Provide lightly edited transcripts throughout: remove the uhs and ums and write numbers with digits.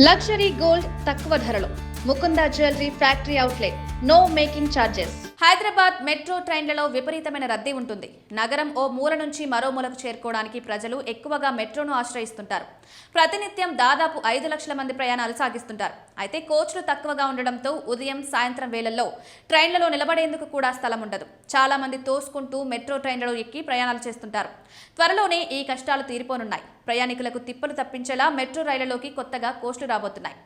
Luxury gold తక్కువ ధరలో Mukunda jewellery factory outlet. No making charges. Hyderabad metro ట్రైన్లలో విపరీతమైన రద్దీ ఉంటుంది. నగరం ఓ మూల నుంచి మరో మూలకు చేరుకోవడానికి ప్రజలు ఎక్కువగా మెట్రోను ఆశ్రయిస్తుంటారు. ప్రతినిత్యం దాదాపు 5 లక్షల మంది ప్రయాణాలు సాగిస్తుంటారు. అయితే కోచ్లు తక్కువగా ఉండడంతో ఉదయం సాయంత్రం వేళల్లో ట్రైన్లలో నిలబడేందుకు కూడా స్థలం ఉండదు. చాలా మంది తోసుకుంటూ మెట్రో ట్రైన్లలో ఎక్కి ప్రయాణాలు చేస్తుంటారు. త్వరలోనే ఈ కష్టాలు తీరిపోనున్నాయి. ప్రయాణికులకు తిప్పలు తప్పించేలా మెట్రో రైళ్లలోకి కొత్తగా కోచ్లు రాబోతున్నాయి.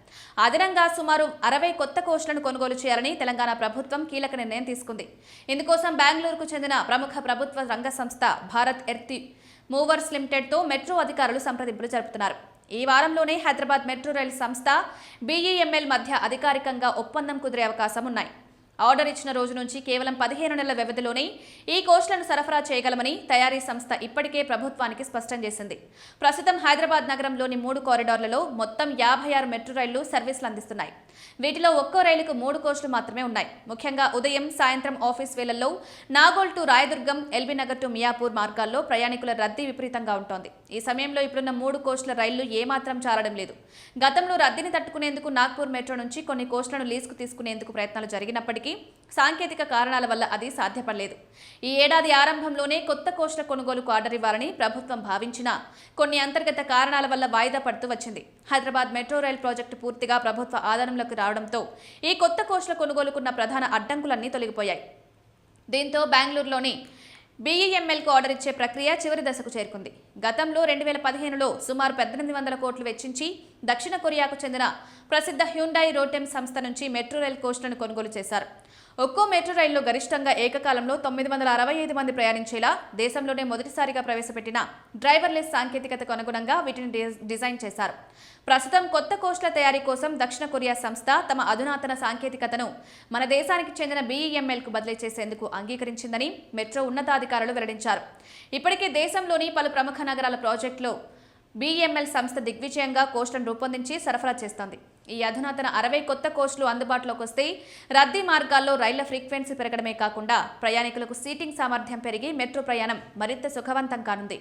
అదనంగా సుమారు 60 కొత్త కోచ్లను కొనుగోలు చేయాలని తెలంగాణ ప్రభుత్వం కీలక నిర్ణయం తీసుకుంది. ఇందుకోసం బెంగళూరుకు చెందిన ప్రముఖ ప్రభుత్వ రంగ సంస్థ భారత్ ఎర్త్ మూవర్స్ లిమిటెడ్తో మెట్రో అధికారులు సంప్రదింపులు జరుపుతున్నారు. ఈ వారంలోనే హైదరాబాద్ మెట్రో రైలు సంస్థ BEML మధ్య అధికారికంగా ఒప్పందం కుదిరే అవకాశం ఉన్నాయి. ఆర్డర్ ఇచ్చిన రోజు నుంచి కేవలం 15 నెలల వ్యవధిలోనే ఈ కోచ్లను సరఫరా చేయగలమని తయారీ సంస్థ ఇప్పటికే ప్రభుత్వానికి స్పష్టం చేసింది. ప్రస్తుతం హైదరాబాద్ నగరంలోని 3 కారిడార్లలో మొత్తం 56 మెట్రో రైళ్లు సర్వీసులు అందిస్తున్నాయి. వీటిలో ఒక్కో రైలుకు 3 కోచ్లు మాత్రమే ఉన్నాయి. ముఖ్యంగా ఉదయం సాయంత్రం ఆఫీస్ వేళల్లో Nagole to Rayadurgam, LB Nagar to Miyapur మార్గాల్లో ప్రయాణికుల రద్దీ విపరీతంగా ఉంటోంది. ఈ సమయంలో ఇప్పుడున్న 3 కోచ్ల రైళ్లు ఏమాత్రం చాలడం లేదు. గతంలో రద్దీని తట్టుకునేందుకు నాగ్పూర్ మెట్రో నుంచి కొన్ని కోచ్లను లీజుకు తీసుకునేందుకు ప్రయత్నాలు జరిగినప్పటికీ సాంకేతిక కారణాల వల్ల అది సాధ్యపడలేదు. ఈ ఏడాది ఆరంభంలోనే కొత్త కోచ్ల కొనుగోలుకు ఆర్డర్ ఇవ్వాలని ప్రభుత్వం భావించినా కొన్ని అంతర్గత కారణాల వల్ల వాయిదా పడుతూ వచ్చింది. హైదరాబాద్ మెట్రో రైల్ ప్రాజెక్టు పూర్తిగా ప్రభుత్వ ఆధీనంలోకి రావడంతో ఈ కొత్త కోచ్ల కొనుగోలుకున్న ప్రధాన అడ్డంకులన్నీ తొలగిపోయాయి. దీంతో బెంగళూరులోని BEMLకు ఆర్డర్ ఇచ్చే ప్రక్రియ చివరి దశకు చేరుకుంది. గతంలో 2015లో సుమారు 1800 కోట్లు వెచ్చించి దక్షిణ కొరియాకు చెందిన ప్రసిద్ధ హ్యుండాయ్ రోటెమ్ సంస్థ నుంచి మెట్రో రైల్ కోచ్లను కొనుగోలు చేశారు. ఒక్కో మెట్రో రైల్లో గరిష్టంగా ఏకకాలంలో 965 మంది ప్రయాణించేలా దేశంలోనే మొదటిసారిగా ప్రవేశపెట్టిన డ్రైవర్లెస్ సాంకేతికతకు అనుగుణంగా వీటిని డిజైన్ చేశారు. ప్రస్తుతం కొత్త కోచ్ల తయారీ కోసం దక్షిణ కొరియా సంస్థ తమ అధునాతన సాంకేతికతను మన దేశానికి చెందిన BEMLకు బదిలీ చేసేందుకు అంగీకరించిందని మెట్రో ఉన్నతాధికారులు వెల్లడించారు. ఇప్పటికే దేశంలోని పలు ప్రముఖ నగరాల ప్రాజెక్టులో BEML సంస్థ దిగ్విజయంగా కోచ్లను రూపొందించి సరఫరా చేస్తోంది. ఈ అధునాతన 60 కొత్త కోచ్లు అందుబాటులోకి వస్తే రద్దీ మార్గాల్లో రైళ్ల ఫ్రీక్వెన్సీ పెరగడమే కాకుండా ప్రయాణికులకు సీటింగ్ సామర్థ్యం పెరిగి మెట్రో ప్రయాణం మరింత సుఖవంతం కానుంది.